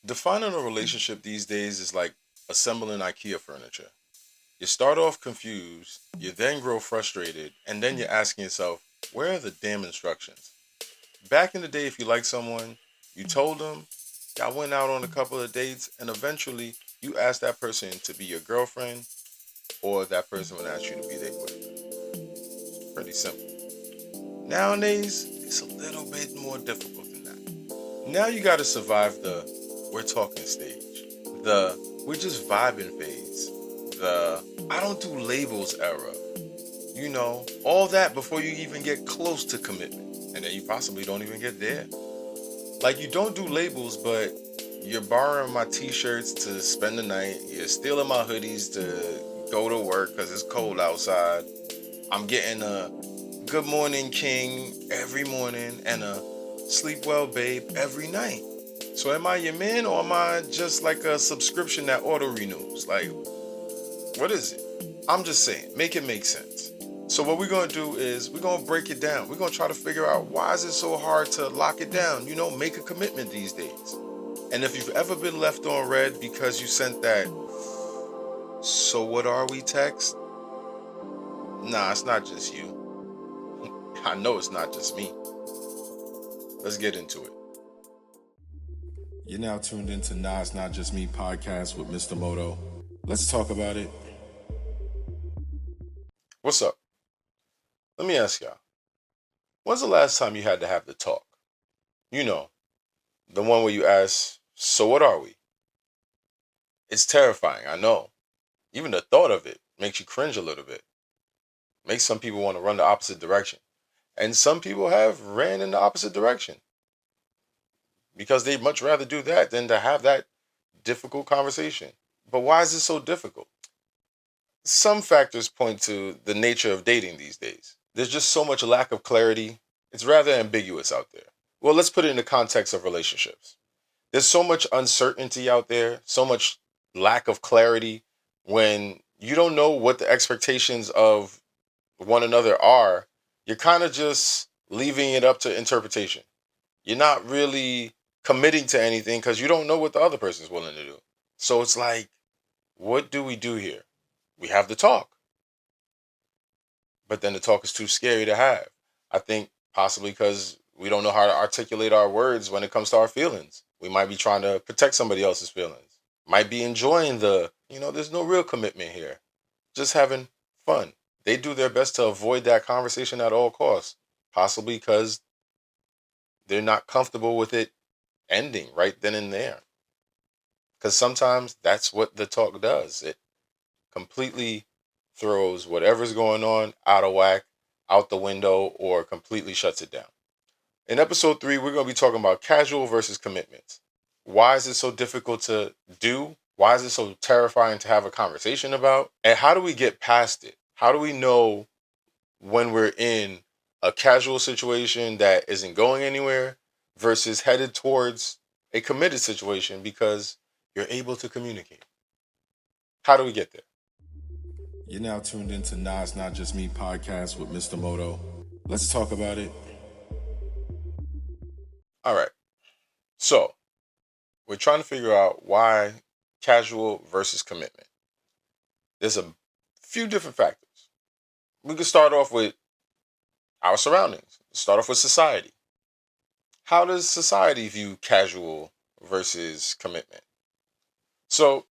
Defining a relationship these days is like assembling IKEA furniture. You start off confused, you then grow frustrated, and then you're asking yourself, where are the damn instructions? Back in the day, if you liked someone, you told them, y'all went out on a couple of dates, and eventually you asked that person to be your girlfriend, or that person would ask you to be their wife. Pretty simple. Nowadays, it's a little bit more difficult than that. Now you gotta survive the we're talking stage, the we're just vibing phase, the I don't do labels era. All that before you even get close to commitment. And then you possibly don't even get there. Like, you don't do labels, but you're borrowing my t-shirts to spend the night. You're stealing my hoodies to go to work because it's cold outside. I'm getting a good morning king every morning and a sleep well babe every night. So am I your man, or am I just like a subscription that auto renews? Like, what is it? I'm just saying, make it make sense. So what we're gonna do is we're gonna break it down. We're gonna try to figure out, why is it so hard to lock it down? Make a commitment these days. And if you've ever been left on red because you sent that "so what are we" text, nah, it's not just you. I know it's not just me. Let's get into it. You're now tuned into Nah, It's Not Just Me podcast with Mr. MoTo. Let's talk about it. What's up? Let me ask y'all. When's the last time you had to have the talk? You know, the one where you ask, "So what are we?" It's terrifying, I know. Even the thought of it makes you cringe a little bit. Makes some people want to run the opposite direction. And some people have ran in the opposite direction because they'd much rather do that than to have that difficult conversation. But why is it so difficult? Some factors point to the nature of dating these days. There's just so much lack of clarity. It's rather ambiguous out there. Well, let's put it in the context of relationships. There's so much uncertainty out there, so much lack of clarity when you don't know what the expectations of one another are. You're kind of just leaving it up to interpretation. You're not really committing to anything because you don't know what the other person's willing to do. So it's like, what do we do here? We have the talk, but then the talk is too scary to have. I think possibly because we don't know how to articulate our words when it comes to our feelings. We might be trying to protect somebody else's feelings. Might be enjoying there's no real commitment here. Just having fun. They do their best to avoid that conversation at all costs, possibly because they're not comfortable with it ending right then and there. Because sometimes that's what the talk does. It completely throws whatever's going on out of whack, out the window, or completely shuts it down. In episode 3, we're going to be talking about casual versus commitments. Why is it so difficult to do? Why is it so terrifying to have a conversation about? And how do we get past it? How do we know when we're in a casual situation that isn't going anywhere versus headed towards a committed situation because you're able to communicate? How do we get there? You're now tuned into Nah, It's Not Just Me podcast with Mr. MoTo. Let's talk about it. All right. So, we're trying to figure out why casual versus commitment. There's a few different factors. We could start off with our surroundings. Start off with society. How does society view casual versus commitment? So,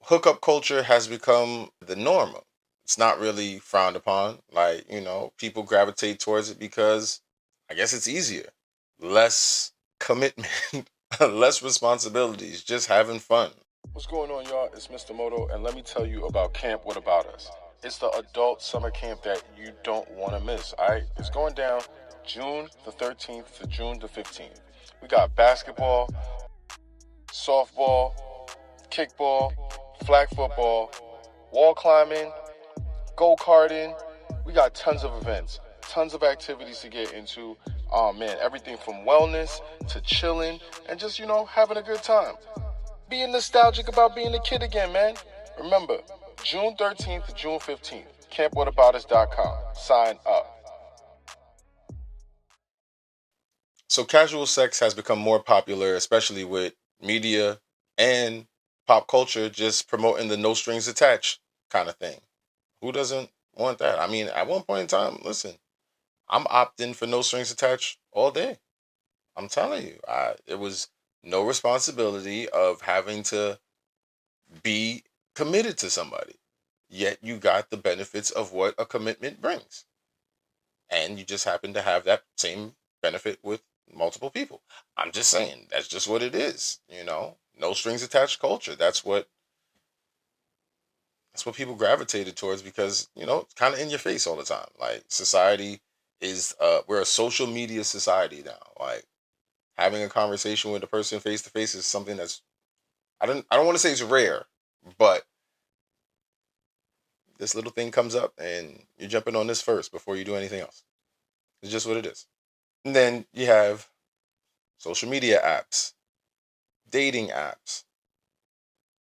hookup culture has become the norm. It's not really frowned upon. Like, people gravitate towards it because I guess it's easier. Less commitment, less responsibilities, just having fun. What's going on, y'all? It's Mr. Moto, and let me tell you about Camp What About Us. It's the adult summer camp that you don't want to miss, all right? It's going down June the 13th to June the 15th. We got basketball, softball, kickball, flag football, wall climbing, go-karting. We got tons of events, tons of activities to get into. Oh man, everything from wellness to chilling and just, having a good time. Being nostalgic about being a kid again, man. Remember, June 13th to June 15th, campwhataboutus.com. Sign up. So casual sex has become more popular, especially with media And pop culture just promoting the no strings attached kind of thing. Who doesn't want that? I mean, at one point in time, listen, I'm opting for no strings attached all day. I'm telling you, it was no responsibility of having to be committed to somebody. Yet you got the benefits of what a commitment brings. And you just happen to have that same benefit with multiple people. I'm just saying, that's just what it is, No strings attached culture. That's what people gravitated towards because, it's kind of in your face all the time. Like society is we're a social media society now. Like having a conversation with a person face to face is something that's I don't want to say it's rare, but this little thing comes up and you're jumping on this first before you do anything else. It's just what it is. And then you have social media apps, dating apps.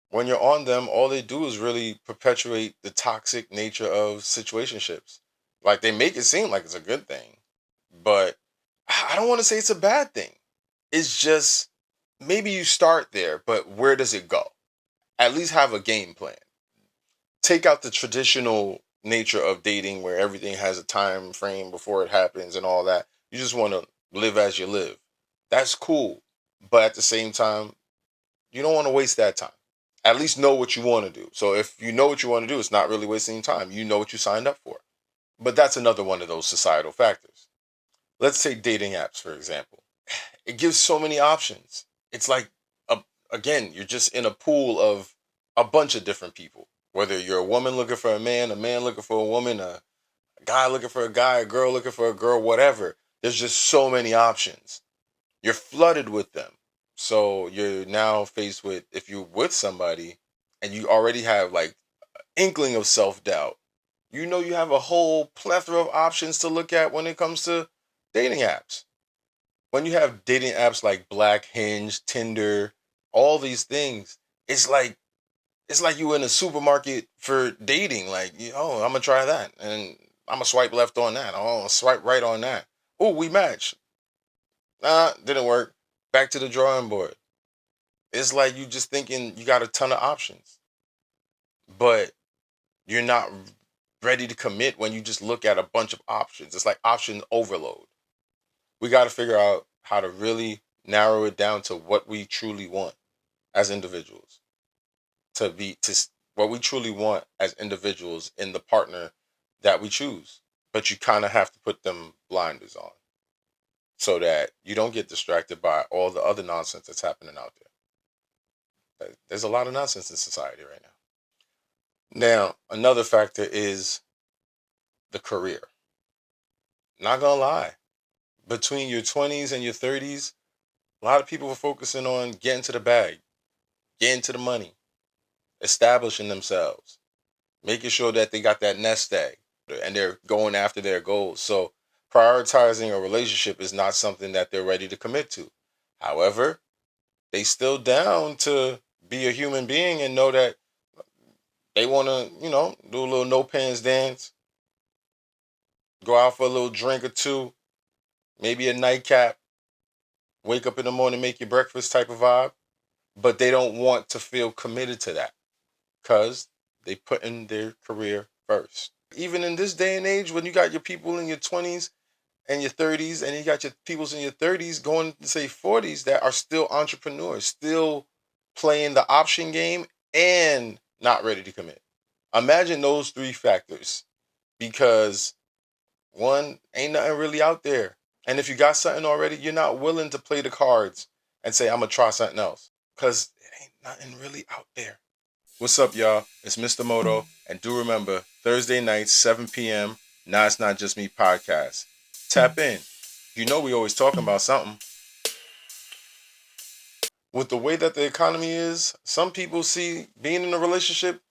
When you're on them, all they do is really perpetuate the toxic nature of situationships. Like they make it seem like it's a good thing, but I don't want to say it's a bad thing. It's just maybe you start there, but where does it go? At least have a game plan. Take out the traditional nature of dating where everything has a time frame before it happens and all that. You just want to live as you live. That's cool. But at the same time, you don't want to waste that time. At least know what you want to do. So if you know what you want to do, it's not really wasting time. You know what you signed up for. But that's another one of those societal factors. Let's take dating apps, for example. It gives so many options. It's like, a, again, you're just in a pool of a bunch of different people. Whether you're a woman looking for a man looking for a woman, a guy looking for a guy, a girl looking for a girl, whatever. There's just so many options. You're flooded with them. So you're now faced with, if you're with somebody and you already have like inkling of self-doubt, you have a whole plethora of options to look at when it comes to dating apps. When you have dating apps like Black Hinge, Tinder, all these things, it's like you in a supermarket for dating. Like, I'm gonna try that, and I'm gonna swipe left on that. Oh, I'm gonna swipe right on that. Oh, we match. Nah, didn't work. Back to the drawing board. It's like you just thinking you got a ton of options, but you're not ready to commit when you just look at a bunch of options. It's like option overload. We got to figure out how to really narrow it down to what we truly want as individuals. What we truly want as individuals in the partner that we choose. But you kind of have to put them blinders on so that you don't get distracted by all the other nonsense that's happening out there. There's a lot of nonsense in society right now. Now, another factor is the career. Not gonna lie, between your 20s and your 30s, a lot of people are focusing on getting to the bag, getting to the money, establishing themselves, making sure that they got that nest egg and they're going after their goals. So prioritizing a relationship is not something that they're ready to commit to. However, they still down to be a human being and know that they want to, do a little no pants dance, go out for a little drink or two, maybe a nightcap, wake up in the morning, make your breakfast type of vibe. But they don't want to feel committed to that because they put in their career first. Even in this day and age, when you got your people in your 20s and your 30s, and you got your peoples in your 30s going to say 40s that are still entrepreneurs, still playing the option game and not ready to commit. Imagine those three factors because one, ain't nothing really out there. And if you got something already, you're not willing to play the cards and say, I'm going to try something else because it ain't nothing really out there. What's up, y'all? It's Mr. MoTo. And do remember, Thursday nights, 7 p.m., Nah, It's Not Just Me podcast. Tap in. We always talking about something. With the way that the economy is, some people see being in a relationship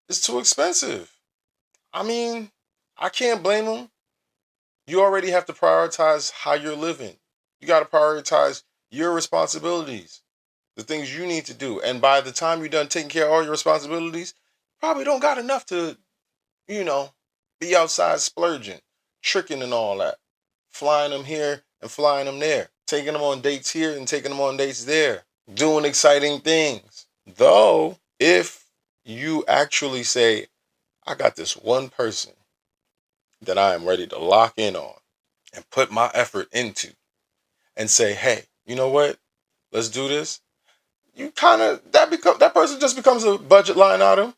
is too expensive. I mean, I can't blame them. You already have to prioritize how you're living. You got to prioritize your responsibilities, the things you need to do. And by the time you're done taking care of all your responsibilities, probably don't got enough to, you know, be outside splurging, tricking and all that. Flying them here and flying them there. Taking them on dates here and taking them on dates there. Doing exciting things. Though, if you actually say, I got this one person that I am ready to lock in on and put my effort into and say, hey, you know what? Let's do this. You kind of, that person just becomes a budget line item.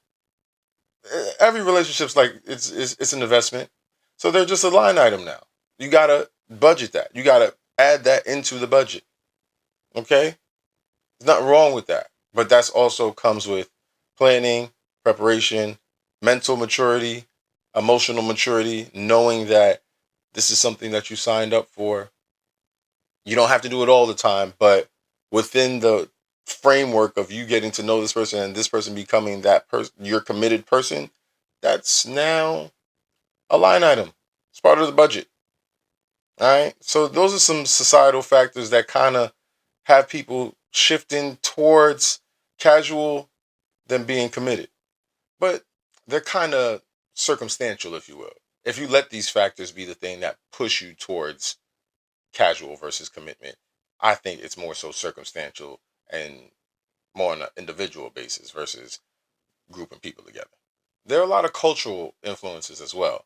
Every relationship's like, it's an investment. So they're just a line item now. You got to budget that. You got to add that into the budget. Okay? There's nothing wrong with that. But that's also comes with planning, preparation, mental maturity, emotional maturity, knowing that this is something that you signed up for. You don't have to do it all the time, but within the framework of you getting to know this person and this person becoming that person, your committed person, that's now a line item. It's part of the budget. All right. So those are some societal factors that kind of have people shifting towards casual than being committed. But they're kind of circumstantial, if you will. If you let these factors be the thing that push you towards casual versus commitment, I think it's more so circumstantial and more on an individual basis versus grouping people together. There are a lot of cultural influences as well.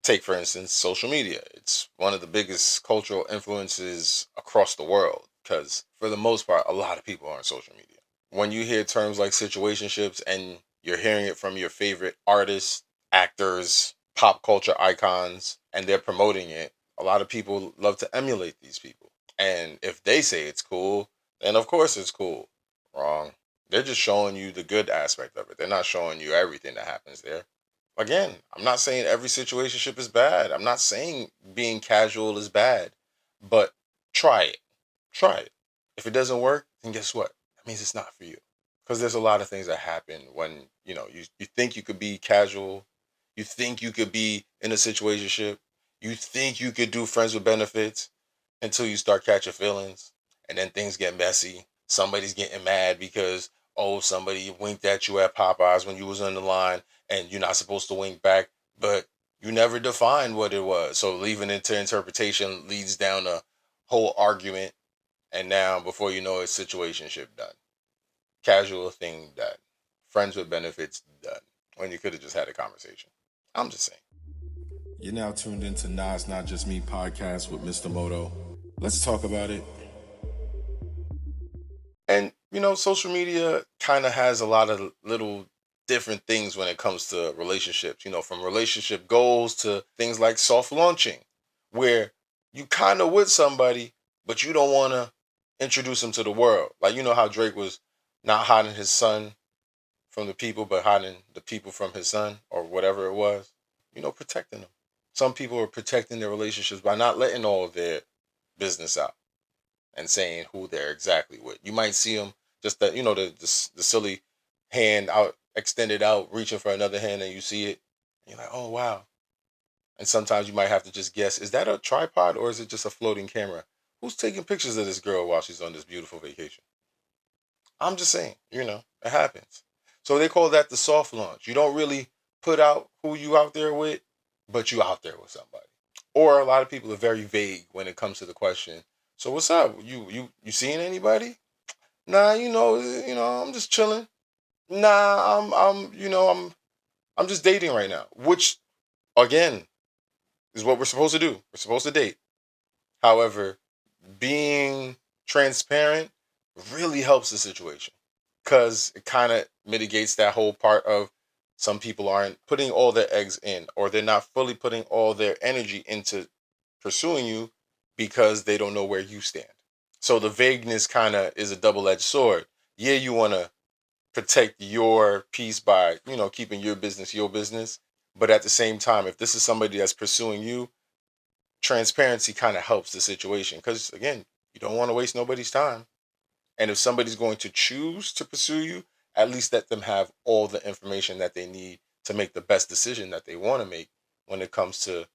Take, for instance, social media. It's one of the biggest cultural influences across the world because, for the most part, a lot of people are on social media. When you hear terms like situationships and you're hearing it from your favorite artists, actors, pop culture icons, and they're promoting it, a lot of people love to emulate these people. And if they say it's cool, then of course it's cool. Wrong. They're just showing you the good aspect of it. They're not showing you everything that happens there. Again, I'm not saying every situationship is bad. I'm not saying being casual is bad. But try it. Try it. If it doesn't work, then guess what? That means it's not for you. Because there's a lot of things that happen when, you think you could be casual. You think you could be in a situationship. You think you could do friends with benefits until you start catching feelings. And then things get messy. Somebody's getting mad because, oh, somebody winked at you at Popeyes when you was on the line and you're not supposed to wink back. But you never defined what it was. So leaving it to interpretation leads down a whole argument. And now, before you know it, situationship done. Casual thing done. Friends with benefits done. When you could have just had a conversation. I'm just saying. You're now tuned into Nah, It's Not Just Me podcast with Mr. MoTo. Let's talk about it. And, social media kind of has a lot of little different things when it comes to relationships, from relationship goals to things like soft launching, where you kind of with somebody, but you don't want to introduce them to the world. Like, how Drake was not hiding his son from the people, but hiding the people from his son or whatever it was, protecting them. Some people are protecting their relationships by not letting all of their business out and saying who they're exactly with. You might see them just that, the silly hand out, extended out, reaching for another hand, and you see it. And you're like, oh, wow. And sometimes you might have to just guess, is that a tripod or is it just a floating camera? Who's taking pictures of this girl while she's on this beautiful vacation? I'm just saying, it happens. So they call that the soft launch. You don't really put out who you out there with, but you out there with somebody. Or a lot of people are very vague when it comes to the question. So what's up? You seeing anybody? Nah, I'm just chilling. Nah, I'm just dating right now. Which again is what we're supposed to do. We're supposed to date. However, being transparent really helps the situation because it kind of mitigates that whole part of some people aren't putting all their eggs in or they're not fully putting all their energy into pursuing you because they don't know where you stand. So the vagueness kind of is a double-edged sword. Yeah, you want to protect your peace by, keeping your business, but at the same time, if this is somebody that's pursuing you, transparency kind of helps the situation because again, you don't want to waste nobody's time. And if somebody's going to choose to pursue you, at least let them have all the information that they need to make the best decision that they want to make when it comes to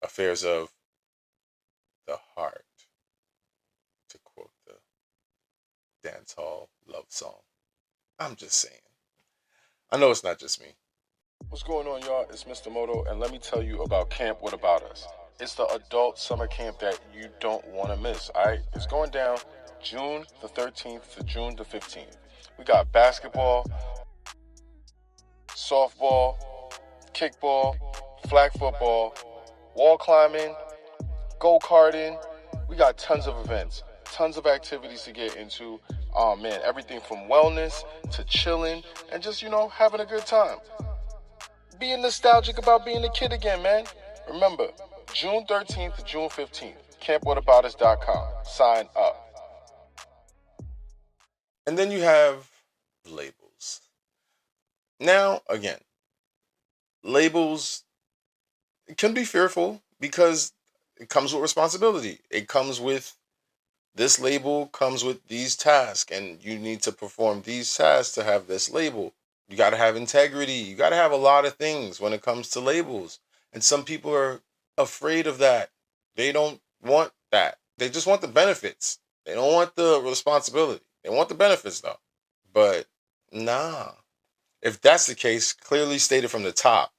affairs of the heart, to quote the dance hall love song. I'm just saying. I know it's not just me. What's going on, y'all? It's Mr. MoTo, and let me tell you about Camp What About Us. It's the adult summer camp that you don't want to miss, all right? It's going down June the 13th to June the 15th. We got basketball, softball, kickball, flag football, wall climbing, go-karting. We got tons of events, tons of activities to get into. Oh man, everything from wellness to chilling and just, having a good time. Being nostalgic about being a kid again, man. Remember, June 13th to June 15th, campwhataboutus.com. Sign up. And then you have labels. Now, again, labels can be fearful because it comes with responsibility. It comes with this label comes with these tasks, and you need to perform these tasks to have this label. You got to have integrity. You got to have a lot of things when it comes to labels. And some people are afraid of that. They don't want that. They just want the benefits. They don't want the responsibility. They want the benefits, though. But nah. If that's the case, clearly stated from the top,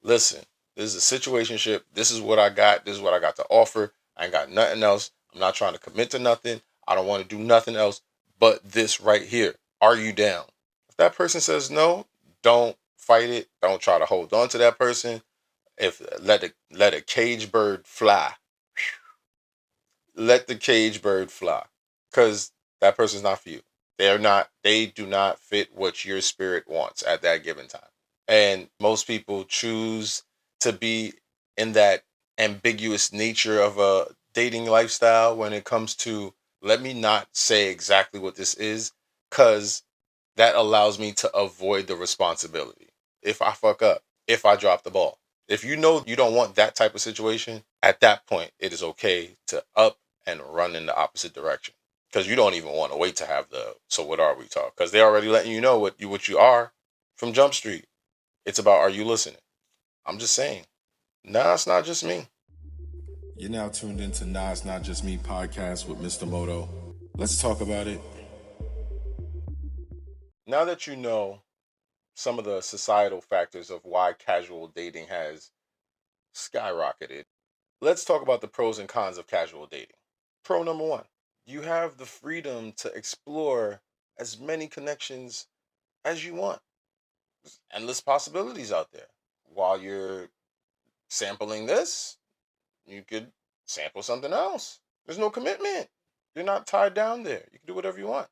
listen, this is a situationship. This is what I got. This is what I got to offer. I ain't got nothing else. I'm not trying to commit to nothing. I don't want to do nothing else but this right here. Are you down? If that person says no, don't fight it. Don't try to hold on to that person. If let a cage bird fly. Let the cage bird fly. Because that person's not for you. They do not fit what your spirit wants at that given time. And most people choose to be in that ambiguous nature of a dating lifestyle when it comes to, let me not say exactly what this is, because that allows me to avoid the responsibility. If I fuck up, if I drop the ball. If you know you don't want that type of situation, at that point, it is okay to up and run in the opposite direction. Because you don't even want to wait to have the, so what are we talk? Because they're already letting you know what you are from Jump Street. It's about, are you listening? I'm just saying. Nah, it's not just me. You're now tuned into Nah, It's Not Just Me podcast with Mr. MoTo. Let's talk about it. Now that you know some of the societal factors of why casual dating has skyrocketed, let's talk about the pros and cons of casual dating. Pro number one, you have the freedom to explore as many connections as you want. There's endless possibilities out there. While you're sampling this, you could sample something else. There's no commitment. You're not tied down there. You can do whatever you want.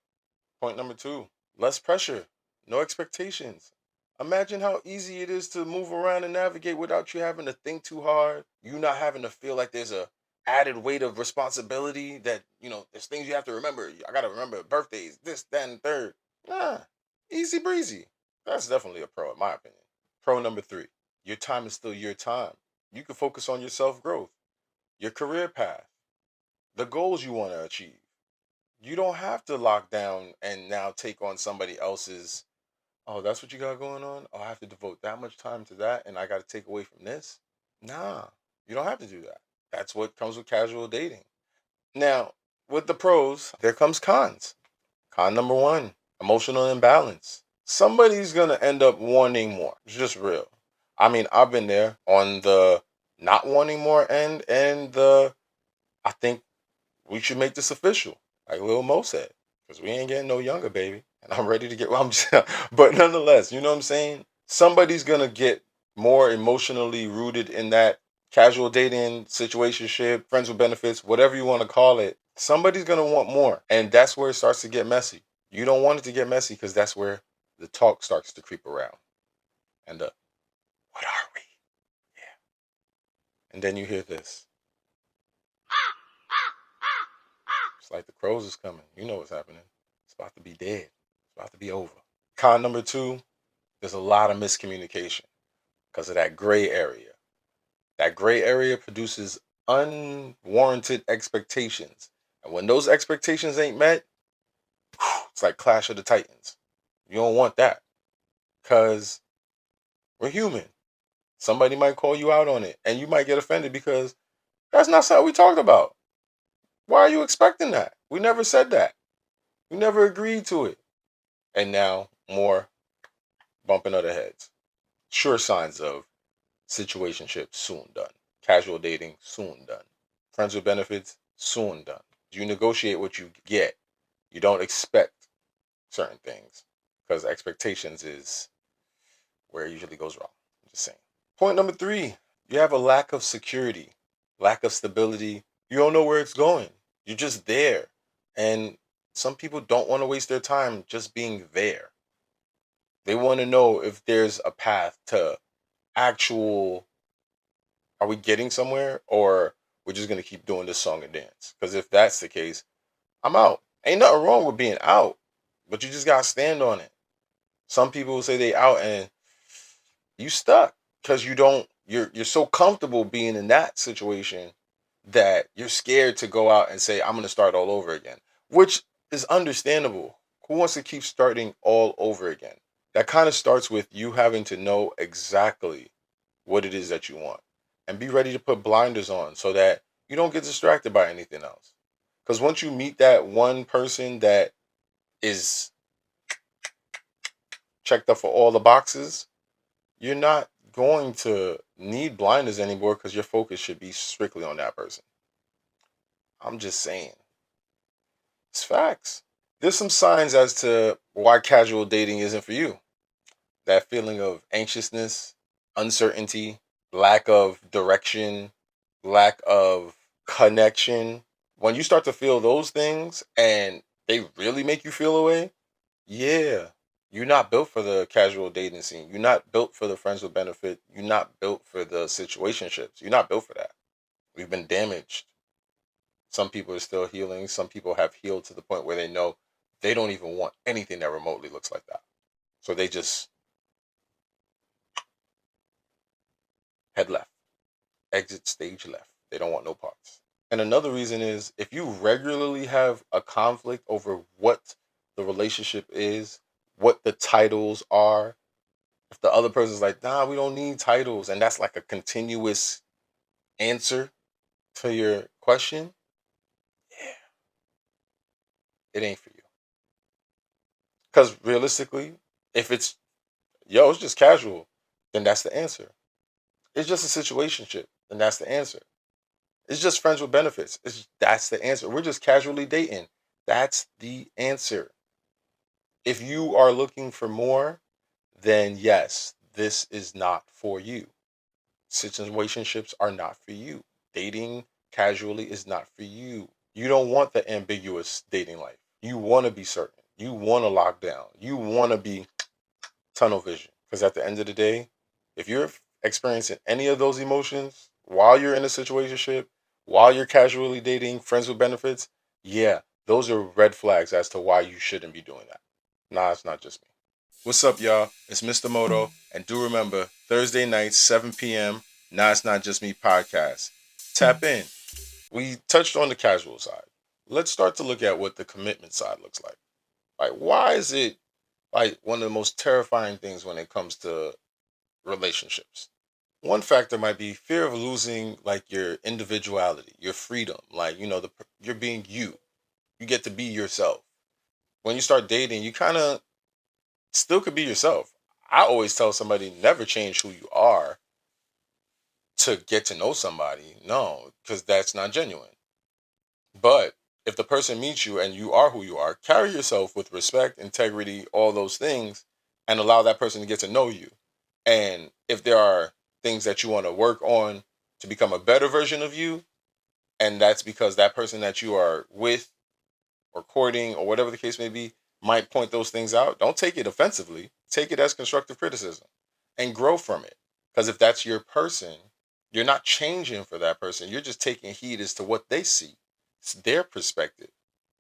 Point number two, less pressure, no expectations. Imagine how easy it is to move around and navigate without you having to think too hard. You not having to feel like there's a added weight of responsibility that, there's things you have to remember. I got to remember birthdays, this, that, and third. Nah, easy breezy. That's definitely a pro in my opinion. Pro number three, your time is still your time. You can focus on your self-growth, your career path, the goals you want to achieve. You don't have to lock down and now take on somebody else's, oh, that's what you got going on? Oh, I have to devote that much time to that and I got to take away from this? Nah, you don't have to do that. That's what comes with casual dating. Now, with the pros, there comes cons. Con number one, emotional imbalance. Somebody's going to end up wanting more. It's just real. I mean, I've been there on the not wanting more end and I think we should make this official, like Lil Mo said, because we ain't getting no younger, baby. And I'm ready to get, well, I'm just, but nonetheless, you know what I'm saying? Somebody's going to get more emotionally rooted in that casual dating, situationship, friends with benefits, whatever you want to call it. Somebody's going to want more. And that's where it starts to get messy. You don't want it to get messy because that's where the talk starts to creep around. And what are we? Yeah. And then you hear this. It's like the crows is coming. You know what's happening. It's about to be dead. It's about to be over. Con number two, there's a lot of miscommunication because of that gray area. That gray area produces unwarranted expectations. And when those expectations ain't met, it's like Clash of the Titans. You don't want that because we're human. Somebody might call you out on it and you might get offended because that's not something we talked about. Why are you expecting that? We never said that. We never agreed to it. And now more bumping of the heads. Sure signs of situationship soon done. Casual dating soon done. Friends with benefits soon done. You negotiate what you get. You don't expect certain things because expectations is where it usually goes wrong. I'm just saying. Point number 3, you have a lack of security, lack of stability. You don't know where it's going. You're just there. And some people don't want to waste their time just being there. They want to know if there's a path to actual, are we getting somewhere, or we're just going to keep doing this song and dance? Because if that's the case, I'm out. Ain't nothing wrong with being out, but you just got to stand on it. Some people will say they out and you stuck because you're so comfortable being in that situation that you're scared to go out and say, I'm going to start all over again, which is understandable. Who wants to keep starting all over again? That kind of starts with you having to know exactly what it is that you want and be ready to put blinders on so that you don't get distracted by anything else. Because once you meet that one person that is checked up for all the boxes, you're not going to need blinders anymore because your focus should be strictly on that person. I'm just saying. It's facts. There's some signs as to why casual dating isn't for you. That feeling of anxiousness, uncertainty, lack of direction, lack of connection. When you start to feel those things and they really make you feel away, yeah, you're not built for the casual dating scene. You're not built for the friends with benefit. You're not built for the situationships. You're not built for that. We've been damaged. Some people are still healing. Some people have healed to the point where they know they don't even want anything that remotely looks like that. So they just head left, exit stage left. They don't want no parts. And another reason is if you regularly have a conflict over what the relationship is, what the titles are, if the other person's like, nah, we don't need titles, and that's like a continuous answer to your question, yeah, it ain't for you. Because realistically, if it's, yo, it's just casual, then that's the answer. It's just a situationship, then that's the answer. It's just friends with benefits. That's the answer. We're just casually dating. That's the answer. If you are looking for more, then yes, this is not for you. Situationships are not for you. Dating casually is not for you. You don't want the ambiguous dating life. You want to be certain. You want to lock down. You want to be tunnel vision. Because at the end of the day, if you're experiencing any of those emotions while you're in a situationship, while you're casually dating, friends with benefits, yeah, those are red flags as to why you shouldn't be doing that. Nah, it's not just me. What's up, y'all? It's Mr. MoTo, and do remember, Thursday nights, 7 p.m., Nah, It's Not Just Me podcast. Tap in. We touched on the casual side. Let's start to look at what the commitment side looks like. Like, why is it like one of the most terrifying things when it comes to relationships? One factor might be fear of losing like your individuality, your freedom. Like, you're being you. You get to be yourself. When you start dating, you kind of still could be yourself. I always tell somebody never change who you are to get to know somebody. No, because that's not genuine. But if the person meets you and you are who you are, carry yourself with respect, integrity, all those things, and allow that person to get to know you. And if there are things that you want to work on to become a better version of you, and that's because that person that you are with or courting or whatever the case may be might point those things out, don't take it offensively. Take it as constructive criticism and grow from it. Because if that's your person, you're not changing for that person. You're just taking heed as to what they see. It's their perspective.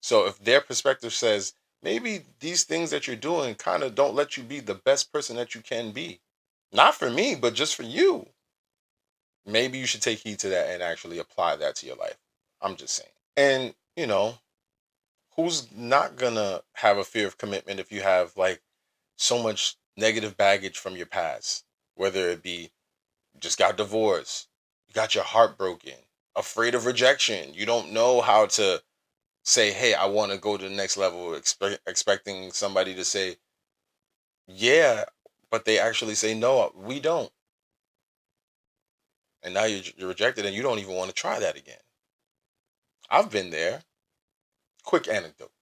So if their perspective says, maybe these things that you're doing kind of don't let you be the best person that you can be. Not for me, but just for you. Maybe you should take heed to that and actually apply that to your life. I'm just saying. And, who's not gonna have a fear of commitment if you have like so much negative baggage from your past, whether it be you just got divorced, you got your heart broken, afraid of rejection, you don't know how to say, hey, I want to go to the next level, expecting somebody to say yeah, but they actually say no, we don't, and now you're rejected and you don't even want to try that again. I've been there. Quick anecdote.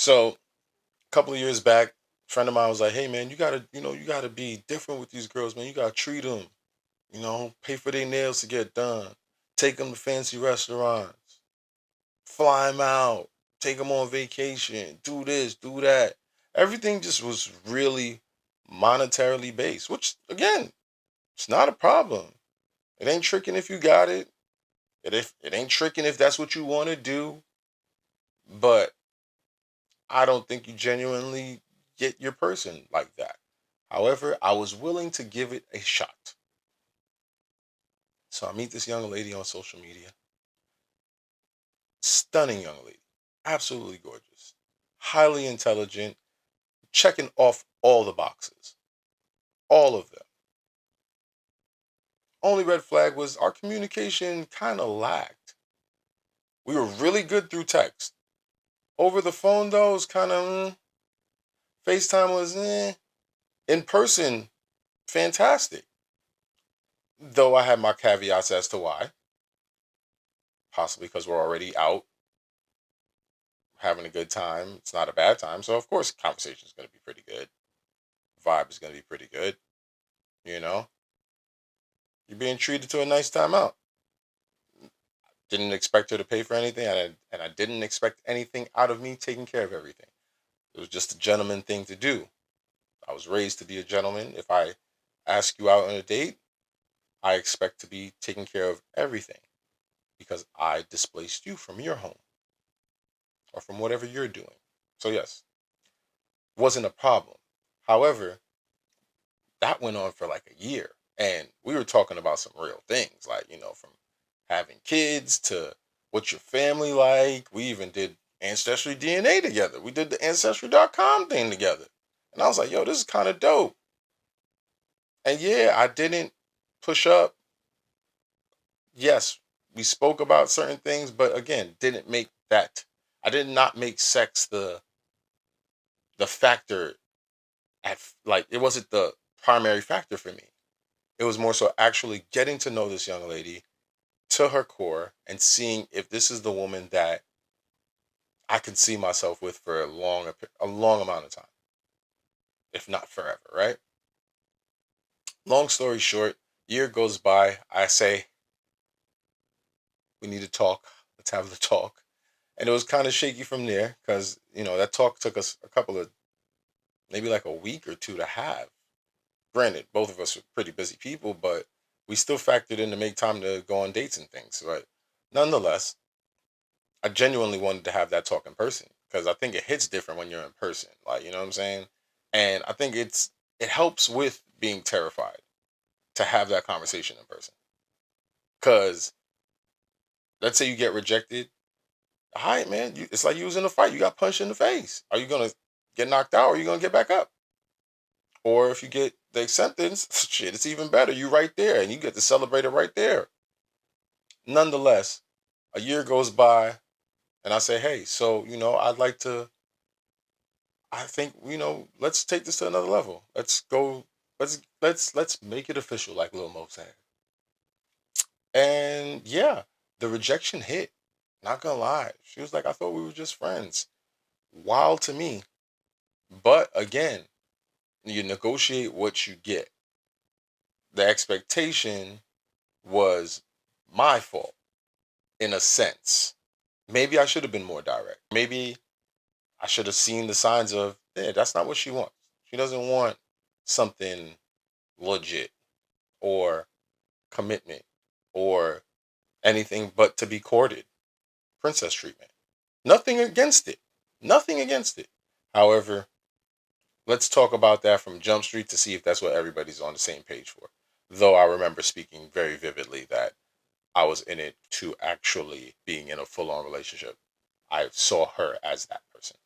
So a couple of years back, a friend of mine was like, "Hey man, you gotta be different with these girls, man. You gotta treat them. Pay for their nails to get done. Take them to fancy restaurants. Fly them out. Take them on vacation. Do this, do that." Everything just was really monetarily based, which again, it's not a problem. It ain't tricking if you got it. It ain't tricking if that's what you want to do. But I don't think you genuinely get your person like that. However, I was willing to give it a shot. So I meet this young lady on social media. Stunning young lady. Absolutely gorgeous. Highly intelligent. Checking off all the boxes. All of them. Only red flag was our communication kind of lacked. We were really good through text. Over the phone, though, it was kind of FaceTime was in person, fantastic. Though I had my caveats as to why. Possibly because we're already out having a good time. It's not a bad time. So, of course, conversation is going to be pretty good. Vibe is going to be pretty good. You know, you're being treated to a nice time out. Didn't expect her to pay for anything, and I didn't expect anything out of me taking care of everything. It was just a gentleman thing to do. I was raised to be a gentleman. If I ask you out on a date, I expect to be taking care of everything because I displaced you from your home or from whatever you're doing. So, yes, wasn't a problem. However, that went on for like a year. And we were talking about some real things, like, from having kids to what's your family like. We even did Ancestry DNA together. We did the Ancestry.com thing together. And I was like, yo, this is kind of dope. And yeah, I didn't push up. Yes, we spoke about certain things, but again, didn't make that. I did not make sex the factor like it wasn't the primary factor for me. It was more so actually getting to know this young lady to her core and seeing if this is the woman that I can see myself with for a long amount of time, if not forever, right? Long story short, year goes by. I say, we need to talk. Let's have the talk. And it was kind of shaky from there because, that talk took us a couple of, maybe like a week or two to have. Granted, both of us were pretty busy people, but we still factored in to make time to go on dates and things. But nonetheless, I genuinely wanted to have that talk in person because I think it hits different when you're in person. Like, you know what I'm saying? And I think it helps with being terrified to have that conversation in person. Because let's say you get rejected. Hi, man. It's like you was in a fight. You got punched in the face. Are you gonna get knocked out or are you gonna get back up? Or if you get the acceptance, shit, it's even better. You right there and you get to celebrate it right there. Nonetheless, a year goes by and I say, hey, so, I'd like to, I think, let's take this to another level. Let's go, let's make it official, like Lil Mo said. And yeah, the rejection hit. Not gonna lie. She was like, I thought we were just friends. Wild to me. But again, you negotiate what you get. The expectation was my fault in a sense. Maybe I should have been more direct. Maybe I should have seen the signs of, yeah, that's not what she wants. She doesn't want something legit or commitment or anything but to be courted. Princess treatment. Nothing against it. Nothing against it. However, let's talk about that from Jump Street to see if that's what everybody's on the same page for. Though I remember speaking very vividly that I was in it to actually being in a full on relationship. I saw her as that person.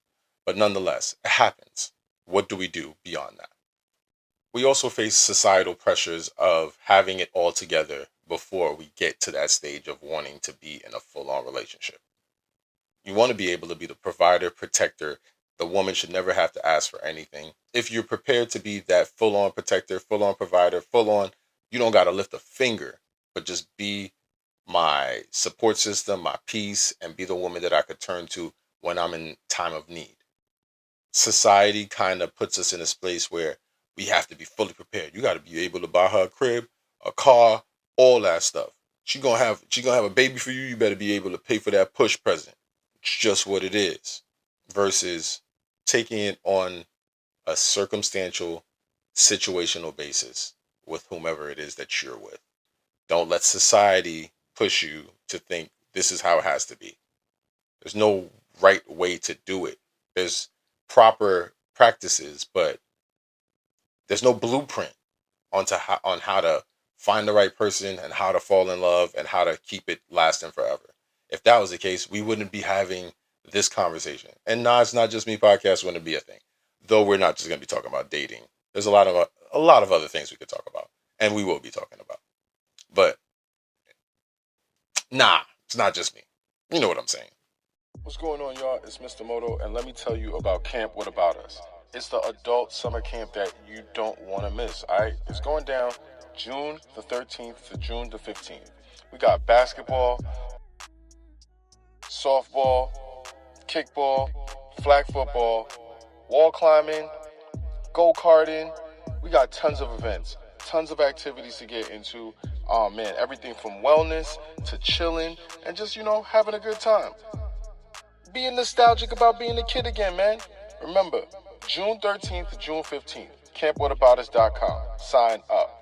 But nonetheless, it happens. What do we do beyond that? We also face societal pressures of having it all together before we get to that stage of wanting to be in a full on relationship. You want to be able to be the provider, protector. The woman should never have to ask for anything. If you're prepared to be that full on protector, full on provider, full on, you don't got to lift a finger, but just be my support system, my peace, and be the woman that I could turn to when I'm in time of need. society kind of puts us in this place where we have to be fully prepared. You got to be able to buy her a crib, a car, all that stuff. She gonna have a baby for you. You better be able to pay for that push present. It's just what it is. Versus taking it on a circumstantial, situational basis with whomever it is that you're with. Don't let society push you to think this is how it has to be. There's no right way to do it. There's proper practices, but there's no blueprint on how to find the right person and how to fall in love and how to keep it lasting forever. If that was the case, we wouldn't be having this conversation. And nah, it's not just me. Podcast wouldn't be a thing, though. We're not just going to be talking about dating. There's a lot of other things we could talk about, and we will be talking about. But nah, it's not just me. You know what I'm saying. What's going on, y'all? It's Mr. MoTo, and let me tell you about Camp What About Us. It's the adult summer camp that you don't want to miss, all right? It's going down June the 13th to June the 15th. We got basketball, softball, kickball, flag football, wall climbing, go-karting. We got tons of events, tons of activities to get into. Oh, man, everything from wellness to chilling and just, having a good time. Being nostalgic about being a kid again, man. Remember, June 13th to June 15th, campwhataboutus.com. Sign up.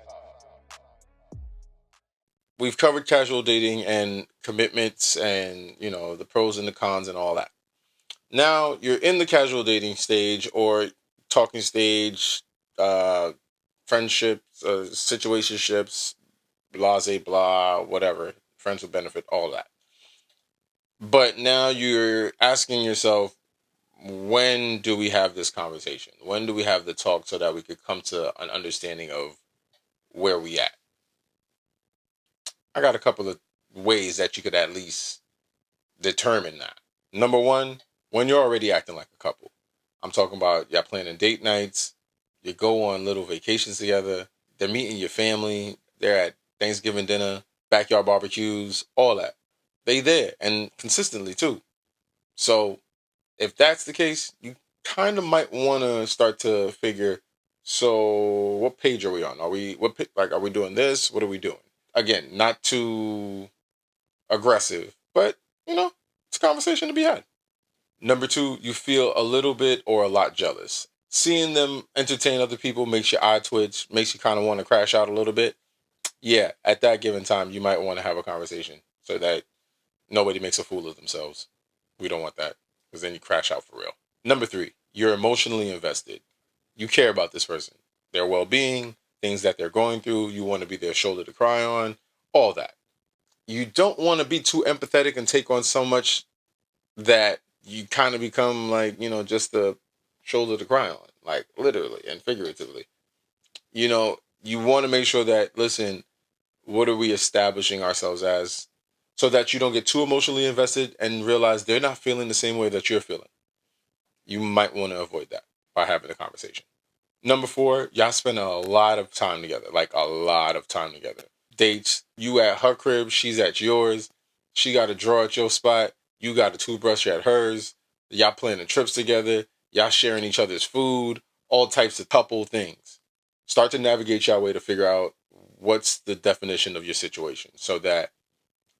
We've covered casual dating and commitments and, the pros and the cons and all that. Now you're in the casual dating stage or talking stage, friendships, situationships, blase, blah, whatever, friends with benefit, all that. But now you're asking yourself, when do we have this conversation? When do we have the talk so that we could come to an understanding of where we at? I got a couple of ways that you could at least determine that. Number one, when you're already acting like a couple. I'm talking about y'all planning date nights, you go on little vacations together, they're meeting your family, they're at Thanksgiving dinner, backyard barbecues, all that. They there and consistently too. So if that's the case, you kind of might want to start to figure. So, what page are we on? Are we doing this? What are we doing? Again, not too aggressive, but it's a conversation to be had. Number two, you feel a little bit or a lot jealous. Seeing them entertain other people makes your eye twitch, makes you kind of want to crash out a little bit. Yeah, at that given time, you might want to have a conversation so that nobody makes a fool of themselves. We don't want that because then you crash out for real. Number three, you're emotionally invested. You care about this person, their well-being, things that they're going through. You want to be their shoulder to cry on, all that. You don't want to be too empathetic and take on so much that you kind of become like, just the shoulder to cry on, like literally and figuratively. You want to make sure that, listen, what are we establishing ourselves as so that you don't get too emotionally invested and realize they're not feeling the same way that you're feeling. You might want to avoid that by having a conversation. Number four, y'all spend a lot of time together, like a lot of time together. Dates, you at her crib, she's at yours. She got a drawer at your spot. You got a toothbrush at hers. Y'all planning trips together. Y'all sharing each other's food. All types of couple things. Start to navigate your way to figure out what's the definition of your situation so that,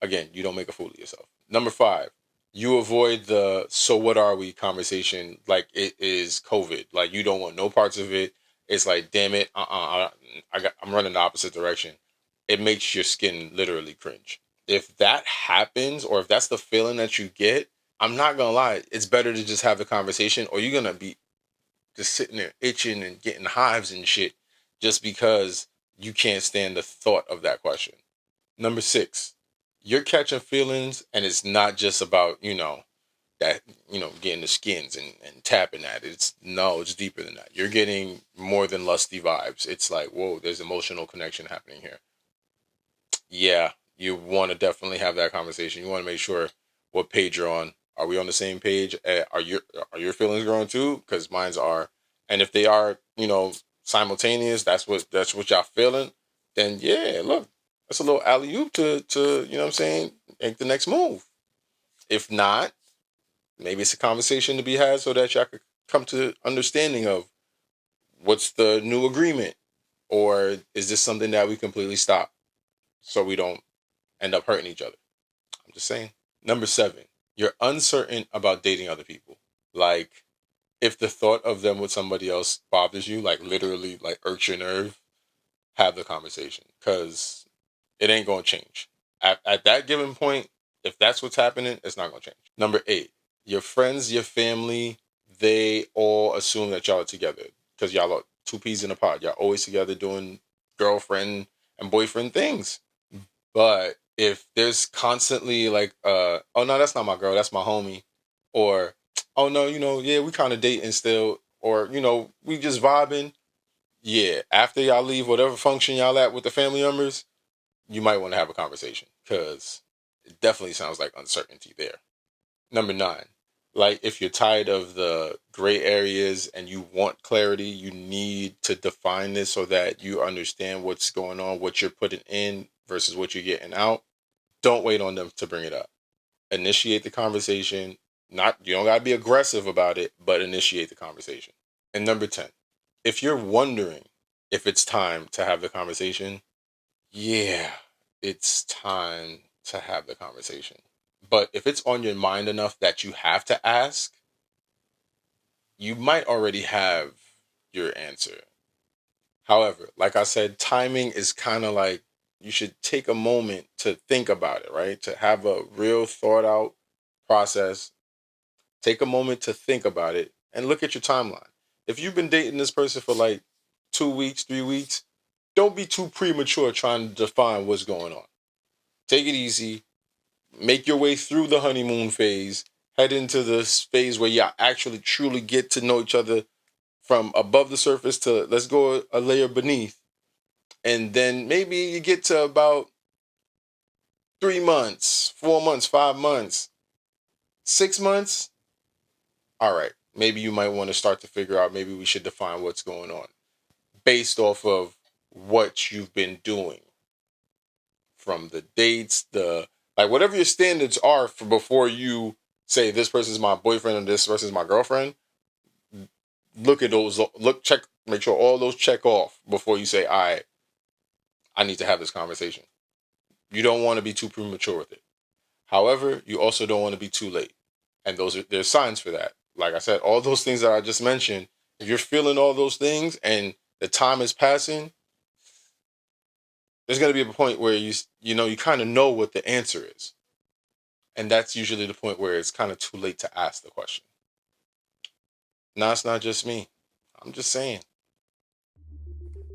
again, you don't make a fool of yourself. Number five, you avoid the "so what are we" conversation like it is COVID. Like you don't want no parts of it. It's like, damn it, I'm running the opposite direction. It makes your skin literally cringe. If that happens, or if that's the feeling that you get, I'm not gonna lie, it's better to just have the conversation, or you're gonna be just sitting there itching and getting hives and shit just because you can't stand the thought of that question. Number six, you're catching feelings, and it's not just about, that, getting the skins and tapping at it. It's deeper than that. You're getting more than lusty vibes. It's like, whoa, there's emotional connection happening here. Yeah, you want to definitely have that conversation. You want to make sure what page you're on. Are we on the same page? Are your feelings growing too? Because mine's are. And if they are, simultaneous, that's what y'all feeling. Then yeah, look, that's a little alley oop to what I'm saying, make the next move. If not, maybe it's a conversation to be had so that y'all could come to understanding of what's the new agreement, or is this something that we completely stop so we don't end up hurting each other? I'm just saying. Number 7, you're uncertain about dating other people. Like, if the thought of them with somebody else bothers you, like literally, like irks your nerve, have the conversation, because it ain't gonna change. At that given point, if that's what's happening, it's not gonna change. Number 8, your friends, your family, they all assume that y'all are together because y'all are two peas in a pod. Y'all always together doing girlfriend and boyfriend things. But if there's constantly like, oh no, that's not my girl, that's my homie, or oh no, yeah, we kind of dating still, or we just vibing. Yeah, after y'all leave whatever function y'all at with the family members, you might want to have a conversation because it definitely sounds like uncertainty there. Number 9, like if you're tired of the gray areas and you want clarity, you need to define this so that you understand what's going on, what you're putting in versus what you're getting out. Don't wait on them to bring it up. Initiate the conversation. Not You don't gotta be aggressive about it, but initiate the conversation. And number 10, if you're wondering if it's time to have the conversation, yeah, it's time to have the conversation. But if it's on your mind enough that you have to ask, you might already have your answer. However, like I said, timing is kind of like you should take a moment to think about it, right? To have a real thought out process. Take a moment to think about it and look at your timeline. If you've been dating this person for like 2 weeks, 3 weeks, don't be too premature trying to define what's going on. Take it easy. Make your way through the honeymoon phase. Head into this phase where you actually truly get to know each other from above the surface to, let's go a layer beneath. And then maybe you get to about 3 months, 4 months, 5 months, 6 months. All right, maybe you might want to start to figure out, maybe we should define what's going on based off of what you've been doing, from the dates, the like whatever your standards are for before you say this person's my boyfriend and this person's my girlfriend. Look at those, check, make sure all those check off before you say, all right, I need to have this conversation. You don't want to be too premature with it. However, you also don't want to be too late. And there's signs for that. Like I said, all those things that I just mentioned, if you're feeling all those things and the time is passing, there's going to be a point where you kind of know what the answer is. And that's usually the point where it's kind of too late to ask the question. Now, it's not just me. I'm just saying.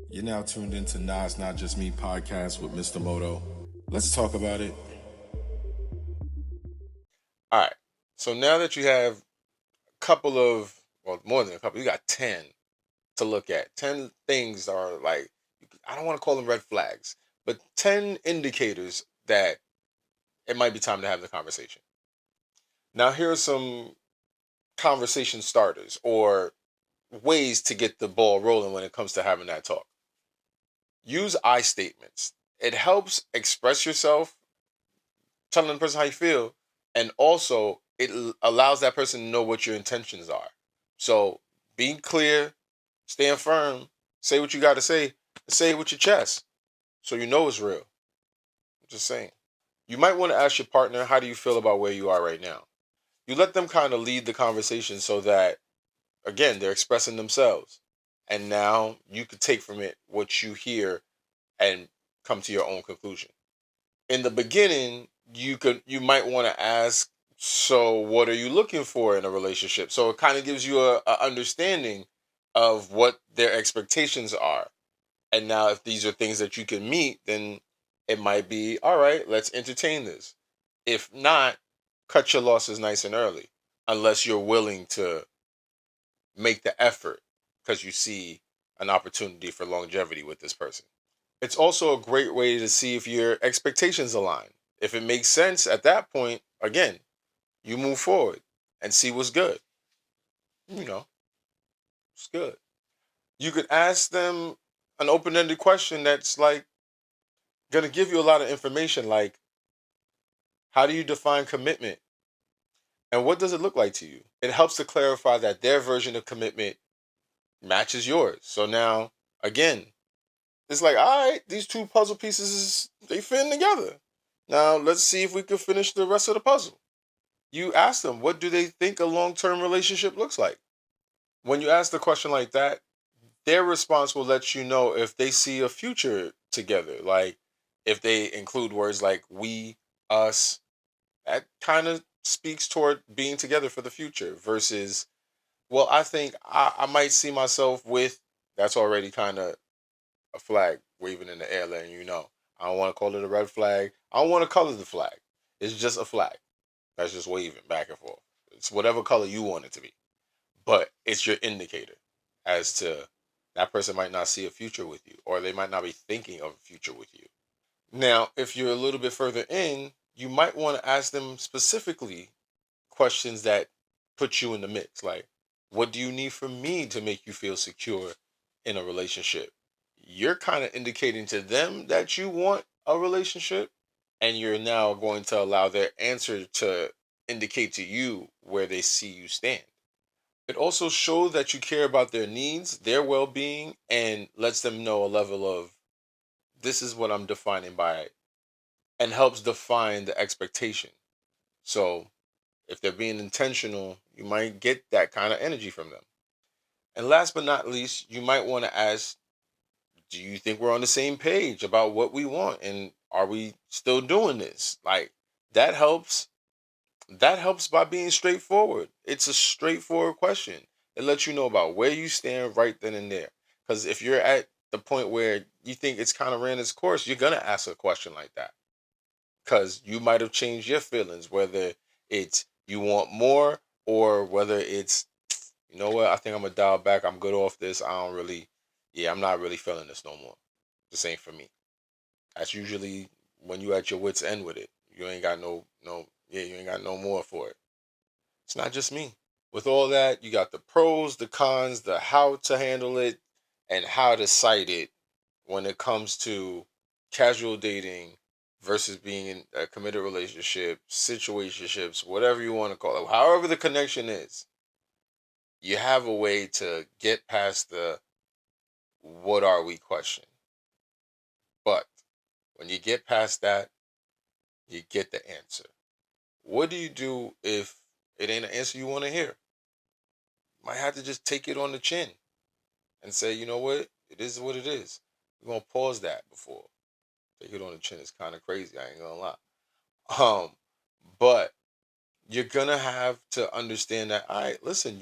You're now tuned into Nah, It's Not Just Me podcast with Mr. MoTo. Let's talk about it. All right. So now that you have a couple of, well, more than a couple, you got 10 to look at. 10 things are like, I don't want to call them red flags, but 10 indicators that it might be time to have the conversation. Now, here are some conversation starters or ways to get the ball rolling when it comes to having that talk. Use I statements. It helps express yourself, telling the person how you feel, and also it allows that person to know what your intentions are. So being clear, staying firm, say what you got to say, and say it with your chest so you know it's real. I'm just saying. You might want to ask your partner, how do you feel about where you are right now? You let them kind of lead the conversation so that, again, they're expressing themselves. And now you could take from it what you hear and come to your own conclusion. In the beginning, you might want to ask, so what are you looking for in a relationship? So it kind of gives you a understanding of what their expectations are. And now if these are things that you can meet, then it might be, all right, let's entertain this. If not, cut your losses nice and early, unless you're willing to make the effort because you see an opportunity for longevity with this person. It's also a great way to see if your expectations align. If it makes sense at that point, again, you move forward and see what's good. You know, it's good. You could ask them an open ended question that's like going to give you a lot of information, like, how do you define commitment? And what does it look like to you? It helps to clarify that their version of commitment matches yours. So now, again, it's like, all right, these two puzzle pieces, they fit together. Now, let's see if we can finish the rest of the puzzle. You ask them, what do they think a long-term relationship looks like? When you ask the question like that, their response will let you know if they see a future together. Like, if they include words like we, us, that kind of speaks toward being together for the future versus, well, I think I might see myself with, that's already kind of a flag waving in the air letting you know. I don't want to call it a red flag. I don't want to color the flag. It's just a flag that's just waving back and forth. It's whatever color you want it to be. But it's your indicator as to that person might not see a future with you or they might not be thinking of a future with you. Now, if you're a little bit further in, you might want to ask them specifically questions that put you in the mix. Like, what do you need from me to make you feel secure in a relationship? You're kind of indicating to them that you want a relationship, and you're now going to allow their answer to indicate to you where they see you stand. It also shows that you care about their needs, their well being, and lets them know a level of this is what I'm defining by it, and helps define the expectation. So if they're being intentional, you might get that kind of energy from them. And last but not least, you might want to ask, do you think we're on the same page about what we want? And are we still doing this? Like, that helps. That helps by being straightforward. It's a straightforward question. It lets you know about where you stand right then and there. Because if you're at the point where you think it's kind of ran its course, you're going to ask a question like that. Because you might have changed your feelings, whether it's you want more or whether it's, you know what, I think I'm going to dial back. I'm good off this. I don't really, yeah, I'm not really feeling this no more. This ain't for me. That's usually when you at your wits end with it. You ain't got you ain't got no more for it. It's not just me. With all that, you got the pros, the cons, the how to handle it, and how to cite it when it comes to casual dating versus being in a committed relationship, situationships, whatever you want to call it, however the connection is. You have a way to get past the what are we question. But when you get past that, you get the answer. What do you do if it ain't an answer you want to hear? Might have to just take it on the chin and say, you know what? It is what it is. We're gonna pause that before. Take it on the chin is kind of crazy, I ain't gonna lie. Um, but you're gonna have to understand that, all right, listen,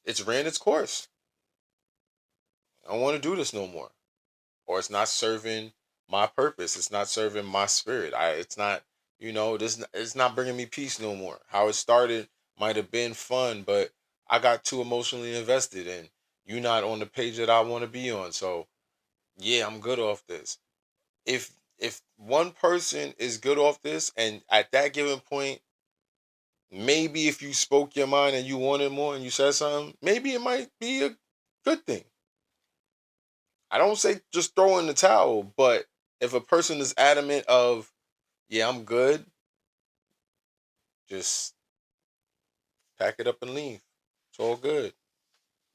it's ran its course. I don't want to do this no more. Or it's not serving my purpose. It's not serving my spirit. It's not, it's not bringing me peace no more. How it started might have been fun, but I got too emotionally invested and you're not on the page that I want to be on. So yeah, I'm good off this. If one person is good off this and at that given point, maybe if you spoke your mind and you wanted more and you said something, maybe it might be a good thing. I don't say just throw in the towel, but if a person is adamant of, yeah, I'm good, just pack it up and leave. It's all good.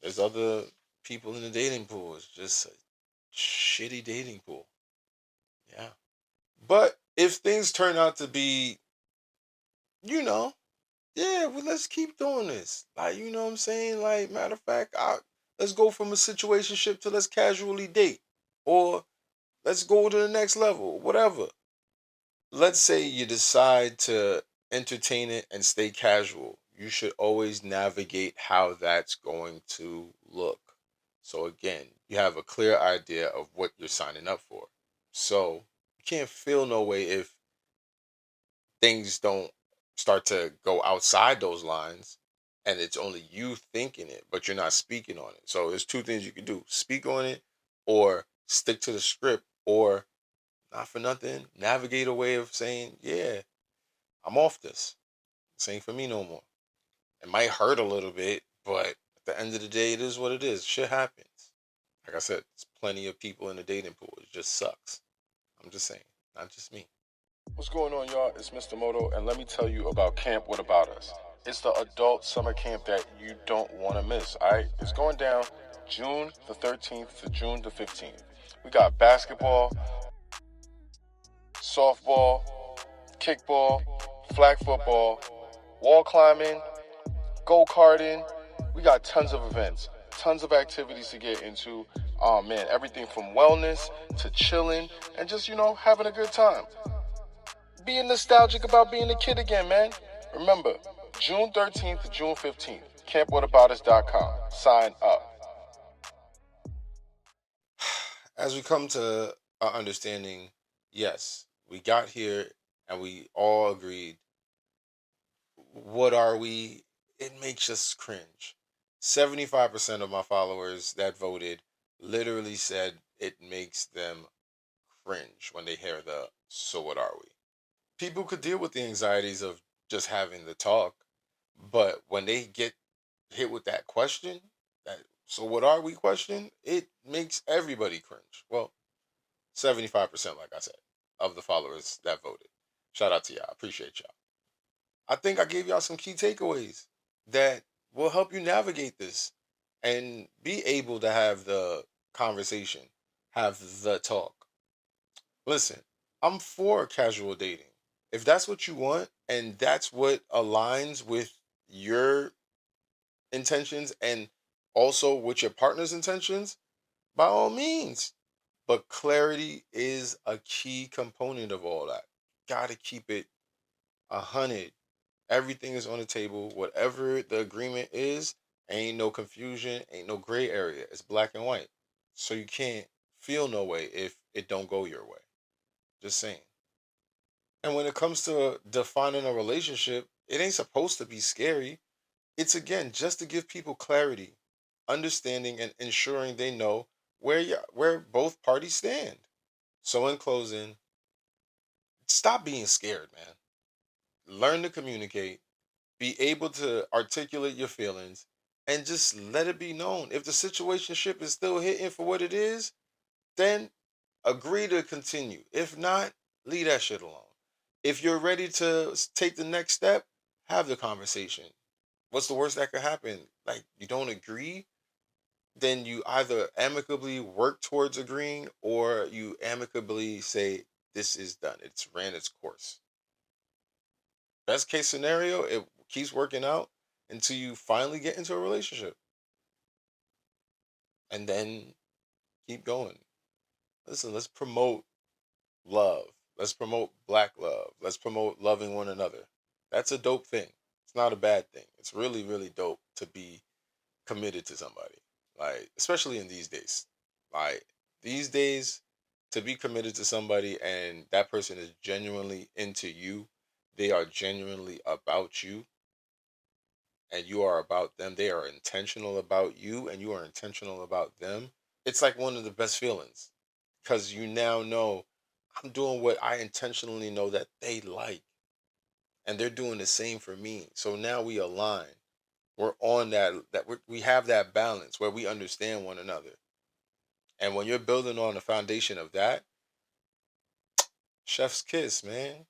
There's other people in the dating pool. It's just a shitty dating pool. Yeah. But if things turn out to be, you know, yeah, well, let's keep doing this. Like, you know what I'm saying? Like, matter of fact, let's go from a situationship to let's casually date. Or let's go to the next level, whatever. Let's say you decide to entertain it and stay casual. You should always navigate how that's going to look. So, again, you have a clear idea of what you're signing up for. So, you can't feel no way if things don't start to go outside those lines and it's only you thinking it, but you're not speaking on it. So, there's two things you can do: speak on it or stick to the script, or not for nothing, navigate a way of saying, yeah, I'm off this. This ain't for me no more. It might hurt a little bit, but at the end of the day, it is what it is. Shit happens. Like I said, there's plenty of people in the dating pool. It just sucks. I'm just saying, not just me. What's going on, y'all? It's Mr. MoTo, and let me tell you about Camp What About Us. It's the adult summer camp that you don't want to miss, all right? It's going down June the 13th to June the 15th. We got basketball, softball, kickball, flag football, wall climbing, go-karting. We got tons of events, tons of activities to get into. Oh man, everything from wellness to chilling and just, having a good time. Being nostalgic about being a kid again, man. Remember, June 13th to June 15th, campwhataboutus.com. Sign up. As we come to our understanding, yes, we got here and we all agreed. What are we? It makes us cringe. 75% of my followers that voted literally said it makes them cringe when they hear the "so what are we?" People could deal with the anxieties of just having the talk, but when they get hit with that question, that "so what are we?" question, it makes everybody cringe. Well, 75%, like I said, of the followers that voted. Shout out to y'all. Appreciate y'all. I think I gave y'all some key takeaways that will help you navigate this and be able to have the conversation, have the talk. Listen, I'm for casual dating. If that's what you want and that's what aligns with your intentions and also with your partner's intentions, by all means. But clarity is a key component of all that. Gotta keep it 100. Everything is on the table. Whatever the agreement is, ain't no confusion, ain't no gray area. It's black and white. So you can't feel no way if it don't go your way. Just saying. And when it comes to defining a relationship, it ain't supposed to be scary. It's again just to give people clarity, understanding, and ensuring they know where both parties stand. So in closing, stop being scared, man. Learn to communicate, be able to articulate your feelings, and just let it be known. If the situationship is still hitting for what it is, then agree to continue. If not, leave that shit alone. If you're ready to take the next step, have the conversation. What's the worst that could happen? Like, you don't agree, then you either amicably work towards agreeing or you amicably say, this is done. It's ran its course. Best case scenario, it keeps working out until you finally get into a relationship. And then keep going. Listen, let's promote love. Let's promote black love. Let's promote loving one another. That's a dope thing. It's not a bad thing. It's really, really dope to be committed to somebody. Like, especially in these days. Like, these days, to be committed to somebody and that person is genuinely into you, they are genuinely about you, and you are about them. They are intentional about you, and you are intentional about them. It's like one of the best feelings because you now know I'm doing what I intentionally know that they like, and they're doing the same for me. So now we align. We're on we have that balance where we understand one another. And when you're building on the foundation of that, chef's kiss, man.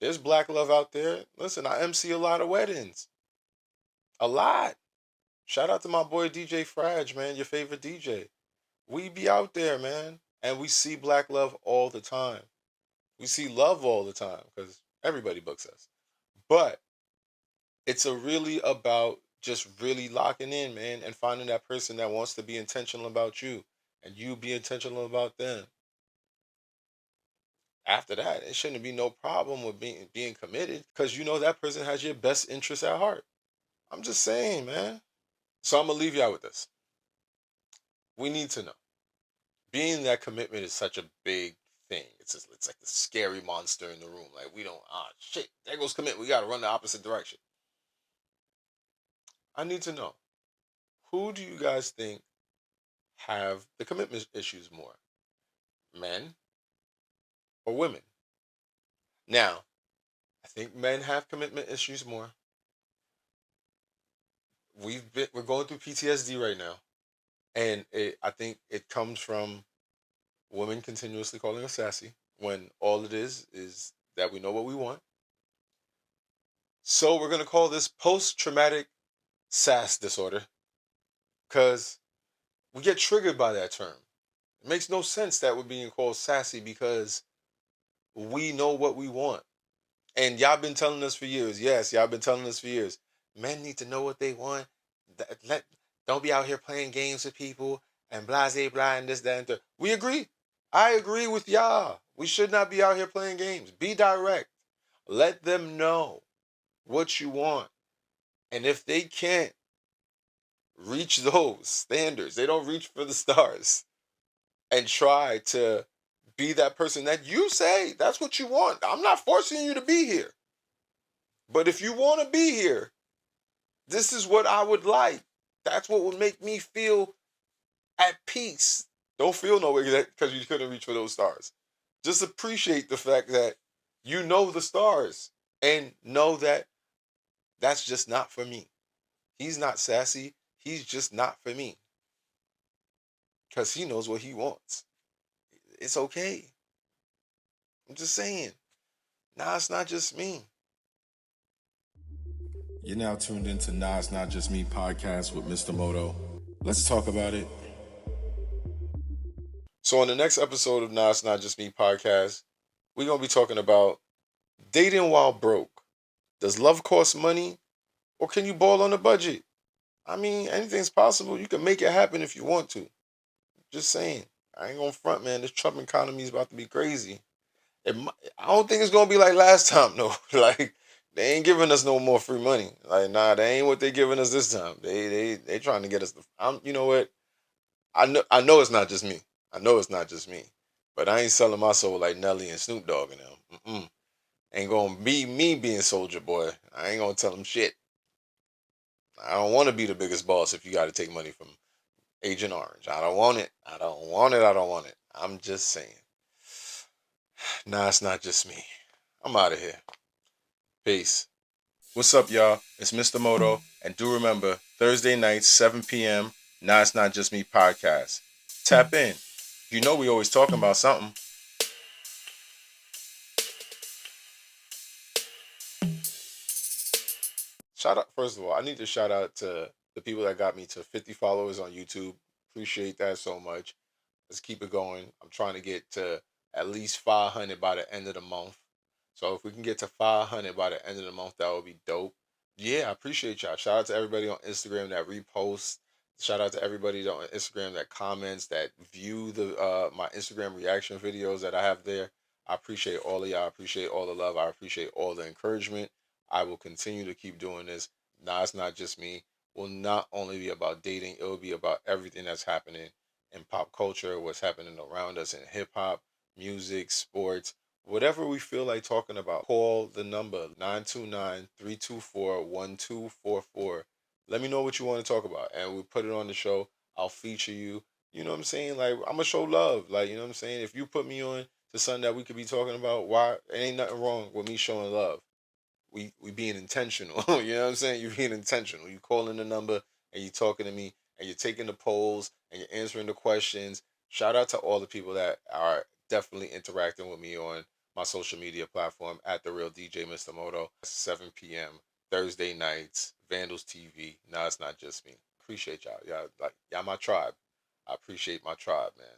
There's black love out there. Listen, I MC a lot of weddings. A lot. Shout out to my boy DJ Frage, man, your favorite DJ. We be out there, man, and we see black love all the time. We see love all the time because everybody books us. But it's a really about just really locking in, man, and finding that person that wants to be intentional about you and you be intentional about them. After that, it shouldn't be no problem with being committed because you know that person has your best interest at heart. I'm just saying, man. So I'm gonna leave y'all with this. We need to know. Being that commitment is such a big thing. It's like the scary monster in the room. Like we don't shit, there goes commitment. We gotta run the opposite direction. I need to know, who do you guys think have the commitment issues more? Men or women? Now, I think men have commitment issues more. We're going through PTSD right now. And I think it comes from women continuously calling us sassy when all it is that we know what we want. So we're going to call this post-traumatic sass disorder because we get triggered by that term. It makes no sense that we're being called sassy because we know what we want. And y'all been telling us for years. Yes, y'all been telling us for years. Men need to know what they want. Don't be out here playing games with people and blah, blah, blah, and this, that, and that. We agree. I agree with y'all. We should not be out here playing games. Be direct. Let them know what you want. And if they can't reach those standards, they don't reach for the stars and try to be that person that you say that's what you want. I'm not forcing you to be here. But if you want to be here, this is what I would like. That's what would make me feel at peace. Don't feel no way because you couldn't reach for those stars. Just appreciate the fact that you know the stars and know that that's just not for me. He's not sassy. He's just not for me because he knows what he wants. It's okay. I'm just saying. Nah, it's not just me. You're now tuned into Nah, It's Not Just Me podcast with Mr. MoTo. Let's talk about it. So, on the next episode of Nah, It's Not Just Me podcast, we're going to be talking about dating while broke. Does love cost money or can you ball on a budget? I mean, anything's possible. You can make it happen if you want to. Just saying. I ain't going to front, man. This Trump economy is about to be crazy. I don't think it's going to be like last time, though. Like, they ain't giving us no more free money. Like, nah, they ain't what they giving us this time. They trying to get us. You know what? I know it's not just me. I know it's not just me. But I ain't selling my soul like Nelly and Snoop Dogg and them. Ain't gonna be me being Soldier Boy. I ain't gonna tell them shit. I don't want to be the biggest boss if you got to take money from Agent Orange. I don't want it. I don't want it. I don't want it. I'm just saying. Nah, it's not just me. I'm out of here. Peace. What's up, y'all? It's Mr. MoTo, and do remember Thursday nights, 7 p.m. Nah, it's not just me podcast. Tap in. You know we always talking about something. Shout out, first of all, I need to shout out to the people that got me to 50 followers on YouTube. Appreciate that so much. Let's keep it going. I'm trying to get to at least 500 by the end of the month. So if we can get to 500 by the end of the month, that would be dope. Yeah, I appreciate y'all. Shout out to everybody on Instagram that reposts. Shout out to everybody on Instagram that comments, that view the my Instagram reaction videos that I have there. I appreciate all of y'all. I appreciate all the love. I appreciate all the encouragement. I will continue to keep doing this. Nah, it's not just me. Will not only be about dating, it will be about everything that's happening in pop culture, what's happening around us in hip hop, music, sports, whatever we feel like talking about. Call the number 929-324-1244. Let me know what you want to talk about and we'll put it on the show. I'll feature you. You know what I'm saying? Like, I'm gonna show love. Like, you know what I'm saying? If you put me on to something that we could be talking about, why it ain't nothing wrong with me showing love. We being intentional. You know what I'm saying? You're being intentional. You calling the number and you talking to me and you're taking the polls and you're answering the questions. Shout out to all the people that are definitely interacting with me on my social media platform at the real DJ Mr. Moto. 7 p.m. Thursday nights, Vandals TV. Nah, it's not just me. Appreciate y'all. Y'all my tribe. I appreciate my tribe, man.